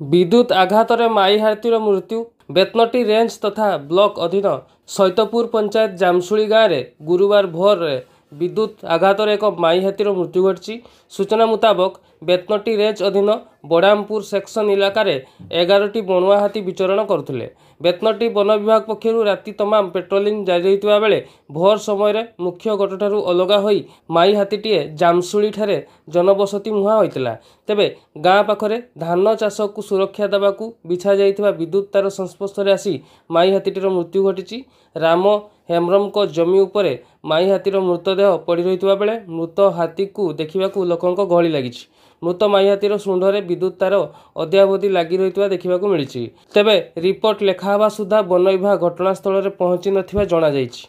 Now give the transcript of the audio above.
विद्युत आघातरे माई हाथीर मृत्यु। बेतनटी रेंज तथा ब्लॉक अधीन सैतपुर पंचायत जामशुली गाँव में गुरुवार भोर में विद्युत आघातर एक माई हाथीर मृत्यु घटी। सूचना मुताबक बेतनटी रेंज अधीन बड़ामपुर सेक्शन इलाकार 11टी बणुआ हाथी विचरण करते। बेतनटी वन विभाग पक्षर राति तमाम पेट्रोलिंग जारी रही बेले भोर समय मुख्य गटठारू अलगा होई माई हाथीटीए जामशुली ठारे जनबसती मुहां होइतिला। तेबे गाँ पाखरे धान चाष को सुरक्षा देवाकू बिछा जाइथिबा विद्युत तार संस्पर्श में आसी माई हाथीटीर मृत्यु घटी। राम हेम्ब्रम को जमी उपरे माई हाथीर मृतदेह पड़ी रही बेले मृत हाथी को देखा लोकों गहली लगी। मृत माई हाथीर शुंढरे विद्युत तार अद्यावधि लगी रही देखा मिली। तेबे रिपोर्ट लेखा सुधा वन विभाग घटनास्थल में पहुंची नथिबा जणा जाइछि।